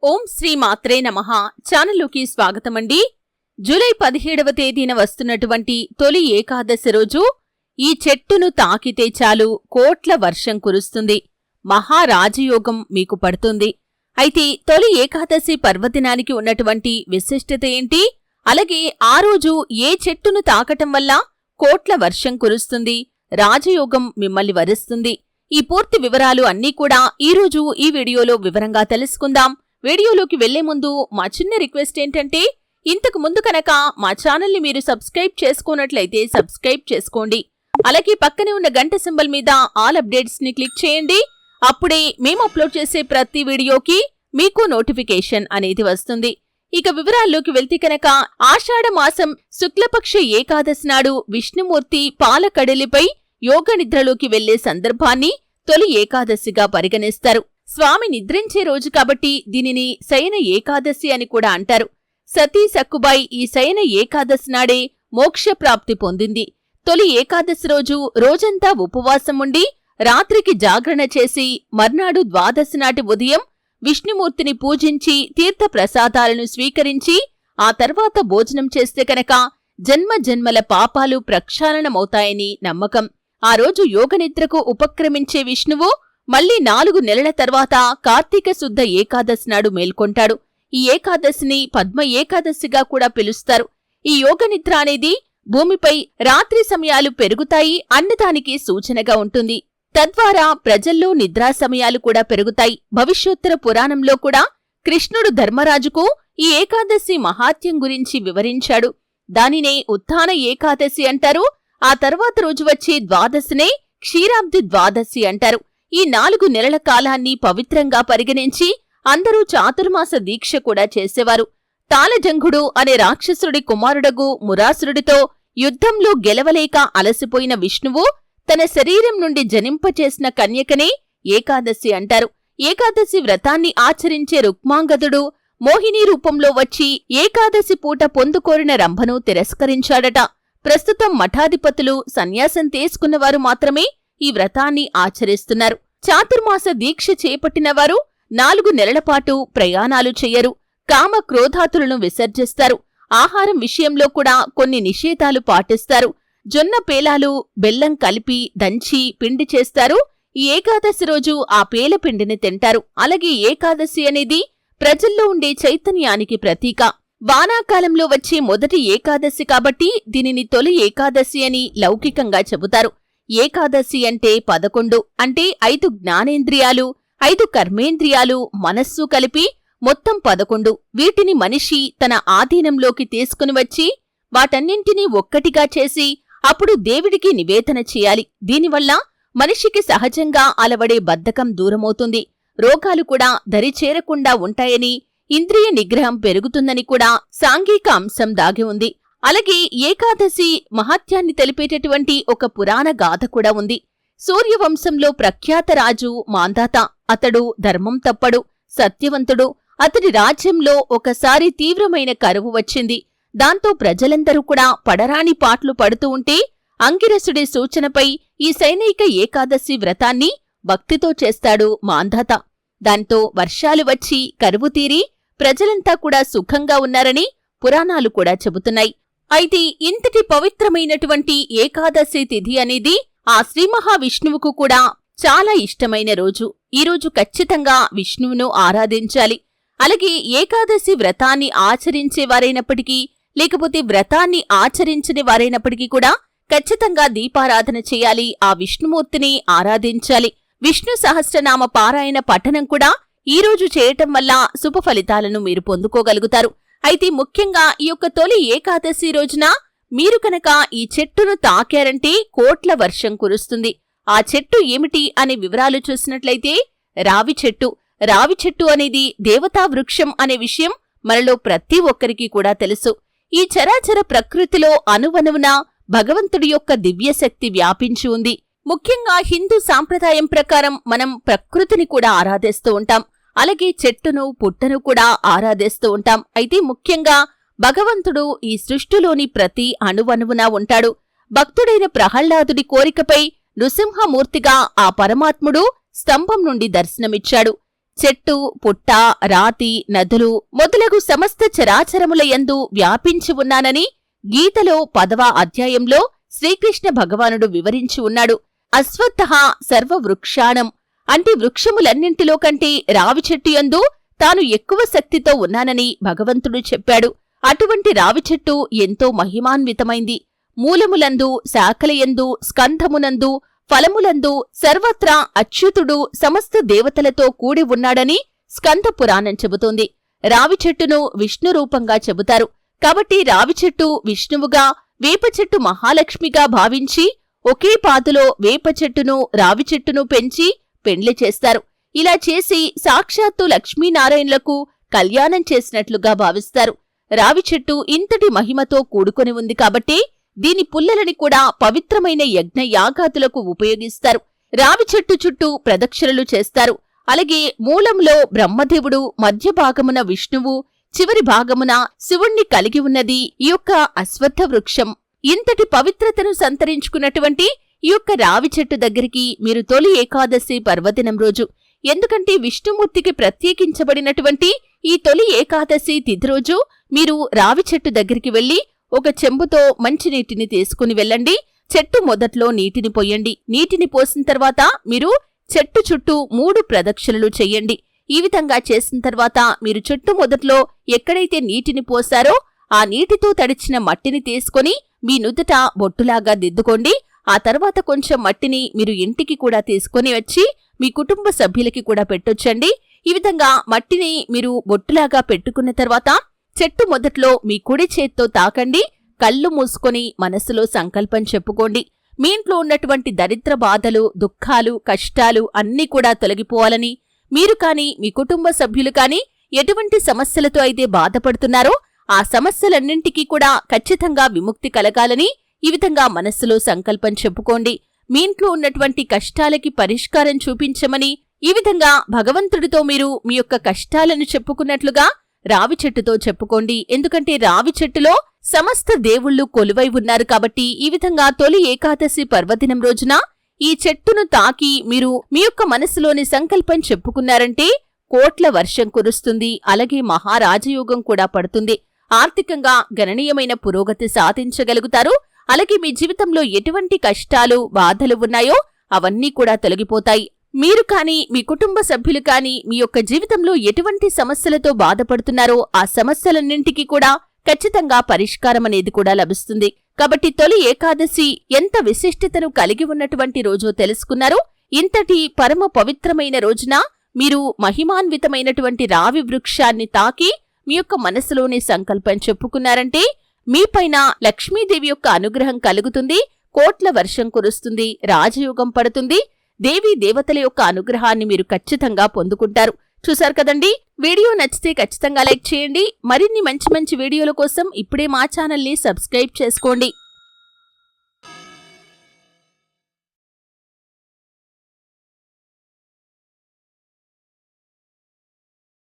ఓం శ్రీ మాత్రే నమః. ఛానల్లోకి స్వాగతమండి. జూలై 17వ తేదీన వస్తున్నటువంటి తొలి ఏకాదశి రోజు ఈ చెట్టును తాకితే చాలు కోట్ల వర్షం కురుస్తుంది. మహారాజయోగం మీకు పడుతుంది. అయితే తొలి ఏకాదశి పర్వదినానికి ఉన్నటువంటి విశిష్టత ఏంటి? అలాగే ఆ రోజు ఏ చెట్టును తాకటం వల్ల కోట్ల వర్షం కురుస్తుంది, రాజయోగం మిమ్మల్ని వరిస్తుంది. ఈ పూర్తి వివరాలు అన్నీ కూడా ఈరోజు ఈ వీడియోలో వివరంగా తెలుసుకుందాం. వీడియోలోకి వెళ్లే ముందు మా చిన్న రిక్వెస్ట్ ఏంటంటే, ఇంతకు ముందు కనుక మా ఛానల్ని మీరు సబ్స్క్రైబ్ చేసుకున్నట్లయితే సబ్స్క్రైబ్ చేసుకోండి. అలాగే పక్కనే ఉన్న గంట సింబల్ మీద ఆల్ అప్డేట్స్ ని క్లిక్ చేయండి. అప్పుడే మేము అప్లోడ్ చేసే ప్రతి వీడియోకి మీకు నోటిఫికేషన్ అనేది వస్తుంది. ఇక వివరాల్లోకి వెళ్తే కనుక, ఆషాఢ మాసం శుక్లపక్ష ఏకాదశి నాడు విష్ణుమూర్తి పాలకడలిపై యోగ నిద్రలోకి వెళ్లే సందర్భాన్ని తొలి ఏకాదశిగా పరిగణిస్తారు. స్వామి నిద్రించే రోజు కాబట్టి దీనిని శయన ఏకాదశి అని కూడా అంటారు. సతీ సక్కుబాయి ఈ శయన ఏకాదశి నాడే మోక్షప్రాప్తి పొందింది. తొలి ఏకాదశి రోజు రోజంతా ఉపవాసం ఉండి రాత్రికి జాగరణ చేసి మర్నాడు ద్వాదశి నాటి ఉదయం విష్ణుమూర్తిని పూజించి తీర్థ ప్రసాదాలను స్వీకరించి ఆ తర్వాత భోజనం చేస్తే కనుక జన్మ జన్మల పాపాలు ప్రక్షాళనమవుతాయని నమ్మకం. ఆ రోజు యోగనిద్రకు ఉపక్రమించే విష్ణువు మళ్లీ 4 నెలల తర్వాత కార్తీక శుద్ధ ఏకాదశి నాడు మేల్కొంటాడు. ఈ ఏకాదశిని పద్మ ఏకాదశిగా కూడా పిలుస్తారు. ఈ యోగనిద్ర అనేది భూమిపై రాత్రి సమయాలు పెరుగుతాయి అన్నదానికి సూచనగా ఉంటుంది. తద్వారా ప్రజల్లో నిద్రా సమయాలు కూడా పెరుగుతాయి. భవిష్యోత్తర పురాణంలో కూడా కృష్ణుడు ధర్మరాజుకు ఈ ఏకాదశి మహాత్యం గురించి వివరించాడు. దానినే ఉత్థాన ఏకాదశి అంటారు. ఆ తర్వాత రోజు వచ్చే ద్వాదశినే క్షీరాబ్ది ద్వాదశి అంటారు. ఈ 4 నెలల కాలాన్ని పవిత్రంగా పరిగణించి అందరూ చాతుర్మాస దీక్ష కూడా చేసేవారు. తాళజంఘుడు అనే రాక్షసుడి కుమారుడగు మురాసురుడితో యుద్ధంలో గెలవలేక అలసిపోయిన విష్ణువు తన శరీరం నుండి జనింపచేసిన కన్యకనే ఏకాదశి అంటారు. ఏకాదశి వ్రతాన్ని ఆచరించే రుక్మాంగదుడు మోహిని రూపంలో వచ్చి ఏకాదశి పూట పొందుకోరిన రంభను తిరస్కరించాడట. ప్రస్తుతం మఠాధిపతులు సన్యాసం తీసుకున్నవారు మాత్రమే ఈ వ్రతాన్ని ఆచరిస్తున్నారు. చాతుర్మాస దీక్ష చేపట్టినవారు 4 నెలలపాటు ప్రయాణాలు చెయ్యరు. కామ క్రోధాతులను విసర్జిస్తారు. ఆహారం విషయంలో కూడా కొన్ని నిషేధాలు పాటిస్తారు. జొన్న పేలాలు బెల్లం కలిపి దంచి పిండి చేస్తారు. ఈ ఏకాదశి రోజు ఆ పేల పిండిని తింటారు. అలాగే ఏకాదశి అనేది ప్రజల్లో ఉండే చైతన్యానికి ప్రతీక. వానాకాలంలో వచ్చే మొదటి ఏకాదశి కాబట్టి దీనిని తొలి ఏకాదశి అని లౌకికంగా చెబుతారు. ఏకాదశి అంటే 11 అంటే 5 జ్ఞానేంద్రియాలు, 5 కర్మేంద్రియాలు, మనస్సు కలిపి మొత్తం 11. వీటిని మనిషి తన ఆధీనంలోకి తీసుకుని వచ్చి వాటన్నింటినీ ఒక్కటిగా చేసి అప్పుడు దేవుడికి నివేదన చేయాలి. దీనివల్ల మనిషికి సహజంగా అలవడే బద్ధకం దూరమవుతుంది. రోగాలు కూడా దరిచేరకుండా ఉంటాయని, ఇంద్రియ నిగ్రహం పెరుగుతుందని కూడా సాంఘిక అంశం దాగి ఉంది. అలాగే ఏకాదశి మహాత్యాన్ని తెలిపేటటువంటి ఒక పురాణ గాథ కూడా ఉంది. సూర్యవంశంలో ప్రఖ్యాత రాజు మాంధాత. అతడు ధర్మం తప్పడు, సత్యవంతుడు. అతడి రాజ్యంలో ఒకసారి తీవ్రమైన కరువు వచ్చింది. దాంతో ప్రజలందరూ కూడా పడరాని పాట్లు పడుతూ ఉంటే అంగిరసుడి సూచనపై ఈ సైనిక ఏకాదశి వ్రతాన్ని భక్తితో చేస్తాడు మాంధాత. దాంతో వర్షాలు వచ్చి కరువు తీరి ప్రజలంతా కూడా సుఖంగా ఉన్నారని పురాణాలు కూడా చెబుతున్నాయి. అయితే ఇంతటి పవిత్రమైనటువంటి ఏకాదశి తిథి అనేది ఆ శ్రీ మహావిష్ణువుకు కూడా చాలా ఇష్టమైన రోజు. ఈ రోజు ఖచ్చితంగా విష్ణువును ఆరాధించాలి. అలాగే ఏకాదశి వ్రతాన్ని ఆచరించేవారైనప్పటికీ లేకపోతే వ్రతాన్ని ఆచరించని వారైనప్పటికీ కూడా ఖచ్చితంగా దీపారాధన చేయాలి. ఆ విష్ణుమూర్తిని ఆరాధించాలి. విష్ణు సహస్రనామ పారాయణ పఠనం కూడా ఈ రోజు చేయటం వల్ల శుభ ఫలితాలను మీరు పొందుకోగలుగుతారు. అయితే ముఖ్యంగా ఈ యొక్క తొలి ఏకాదశి రోజున మీరు కనుక ఈ చెట్టును తాకారంటే కోట్ల వర్షం కురుస్తుంది. ఆ చెట్టు ఏమిటి అనే వివరాలు చూసినట్లయితే రావి చెట్టు. రావి చెట్టు అనేది దేవతా వృక్షం అనే విషయం మనలో ప్రతి ఒక్కరికి కూడా తెలుసు. ఈ చరాచర ప్రకృతిలో అణువణువున భగవంతుడి యొక్క దివ్యశక్తి వ్యాపించి ఉంది. ముఖ్యంగా హిందూ సాంప్రదాయం ప్రకారం మనం ప్రకృతిని కూడా ఆరాధిస్తూ ఉంటాం. అలాగే చెట్టును పుట్టను కూడా ఆరాధిస్తూ ఉంటాం. అయితే ముఖ్యంగా భగవంతుడు ఈ సృష్టిలోని ప్రతి అణువణువునా ఉంటాడు. భక్తుడైన ప్రహ్లాదుడి కోరికపై నృసింహమూర్తిగా ఆ పరమాత్ముడు స్తంభం నుండి దర్శనమిచ్చాడు. చెట్టు, పుట్ట, రాతి, నదులు మొదలగు సమస్త చరాచరముల యందు వ్యాపించి ఉన్నానని గీతలో 10వ అధ్యాయంలో శ్రీకృష్ణ భగవానుడు వివరించి ఉన్నాడు. అశ్వత్థః సర్వవృక్షాణం అంటే వృక్షములన్నింటిలో కంటే రావి చెట్టు యందు తాను ఎక్కువ శక్తితో ఉన్నానని భగవంతుడు చెప్పాడు. అటువంటి రావి చెట్టు ఎంతో మహిమాన్వితమైంది. మూలములందు, శాఖలయందు, స్కంధమునందు, ఫలములందు సర్వత్రా అచ్యుతుడు సమస్త దేవతలతో కూడి ఉన్నాడని స్కంద పురాణం చెబుతోంది. రావి చెట్టును విష్ణు రూపంగా చెబుతారు. కాబట్టి రావి చెట్టు విష్ణువుగా, వేప చెట్టు మహాలక్ష్మిగా భావించి ఒకే పాదులో వేప చెట్టును, రావి చెట్టును పెంచి పెండ్లి చేస్తారు. ఇలా చేసి సాక్షాత్తు లక్ష్మీనారాయణులకు కళ్యాణం చేసినట్లుగా భావిస్తారు. రావి చెట్టు ఇంతటి మహిమతో కూడుకొని ఉంది కాబట్టి దీని పుల్లలని కూడా పవిత్రమైన యజ్ఞ యాగాదులకు ఉపయోగిస్తారు. రావి చెట్టు చుట్టూ ప్రదక్షిణలు చేస్తారు. అలాగే మూలంలో బ్రహ్మదేవుడు, మధ్య భాగమున విష్ణువు, చివరి భాగమున శివుణ్ణి కలిగి ఉన్నది ఈ యొక్క అశ్వత్థ వృక్షం. ఇంతటి పవిత్రతను సంతరించుకున్నటువంటి ఈ యొక్క రావి చెట్టు దగ్గరికి మీరు తొలి ఏకాదశి పర్వదినం రోజు, ఎందుకంటే విష్ణుమూర్తికి ప్రత్యేకించబడినటువంటి ఈ తొలి ఏకాదశి తిథి రోజు మీరు రావి చెట్టు దగ్గరికి వెళ్లి ఒక చెంబుతో మంచినీటిని తీసుకుని వెళ్ళండి. చెట్టు మొదట్లో నీటిని పోయండి. నీటిని పోసిన తర్వాత మీరు చెట్టు చుట్టూ 3 ప్రదక్షిణలు చెయ్యండి. ఈ విధంగా చేసిన తర్వాత మీరు చెట్టు మొదట్లో ఎక్కడైతే నీటిని పోసారో ఆ నీటితో తడిచిన మట్టిని తీసుకొని మీ నుదుట బొట్టులాగా దిద్దుకోండి. ఆ తర్వాత కొంచెం మట్టిని మీరు ఇంటికి కూడా తీసుకొని వచ్చి మీ కుటుంబ సభ్యులకి కూడా పెట్టొచ్చండి. ఈ విధంగా మట్టిని మీరు బొట్టులాగా పెట్టుకున్న తర్వాత చెట్టు మొదట్లో మీ కుడి చేత్తో తాకండి. కళ్ళు మూసుకొని మనసులో సంకల్పం చెప్పుకోండి. మీ ఇంట్లో ఉన్నటువంటి దరిద్ర బాధలు, దుఃఖాలు, కష్టాలు అన్నీ కూడా తొలగిపోవాలని, మీరు కాని మీ కుటుంబ సభ్యులు కాని ఎటువంటి సమస్యలతో అయితే బాధపడుతున్నారో ఆ సమస్యలన్నింటికీ కూడా ఖచ్చితంగా విముక్తి కలగాలని ఈ విధంగా మనస్సులో సంకల్పం చెప్పుకోండి. మీ ఇంట్లో ఉన్నటువంటి కష్టాలకి పరిష్కారం చూపించమని ఈ విధంగా భగవంతుడితో మీరు మీ యొక్క కష్టాలను చెప్పుకున్నట్లుగా రావి చెట్టుతో చెప్పుకోండి. ఎందుకంటే రావి చెట్టులో సమస్త దేవుళ్ళు కొలువై ఉన్నారు కాబట్టి ఈ విధంగా తొలి ఏకాదశి పర్వదినం రోజున ఈ చెట్టును తాకి మీరు మీ యొక్క మనసులోని సంకల్పం చెప్పుకున్నారంటే కోట్ల వర్షం కురుస్తుంది. అలాగే మహారాజయోగం కూడా పడుతుంది. ఆర్థికంగా గణనీయమైన పురోగతి సాధించగలుగుతారు. అలాగే మీ జీవితంలో ఎటువంటి కష్టాలు, బాధలు ఉన్నాయో అవన్నీ కూడా తొలగిపోతాయి. మీరు కాని మీ కుటుంబ సభ్యులు కాని మీ యొక్క జీవితంలో ఎటువంటి సమస్యలతో బాధపడుతున్నారో ఆ సమస్యలన్నింటికీ కూడా ఖచ్చితంగా పరిష్కారం అనేది కూడా లభిస్తుంది. కాబట్టి తొలి ఏకాదశి ఎంత విశిష్టతను కలిగి ఉన్నటువంటి రోజో తెలుసుకున్నారు. ఇంతటి పరమ పవిత్రమైన రోజున మీరు మహిమాన్వితమైనటువంటి రావి వృక్షాన్ని తాకి మీ యొక్క మనసులోని సంకల్పం చెప్పుకున్నారంటే మీపైన లక్ష్మీదేవి యొక్క అనుగ్రహం కలుగుతుంది. కోట్ల వర్షం కురుస్తుంది. రాజయోగం పడుతుంది. దేవీ దేవతల యొక్క అనుగ్రహాన్ని మీరు ఖచ్చితంగా పొందుకుంటారు. చూశారు కదండి. వీడియో నచ్చితే ఖచ్చితంగా లైక్ చేయండి. మరిన్ని మంచి మంచి వీడియోల కోసం ఇప్పుడే మా ఛానల్ని సబ్స్క్రైబ్ చేసుకోండి.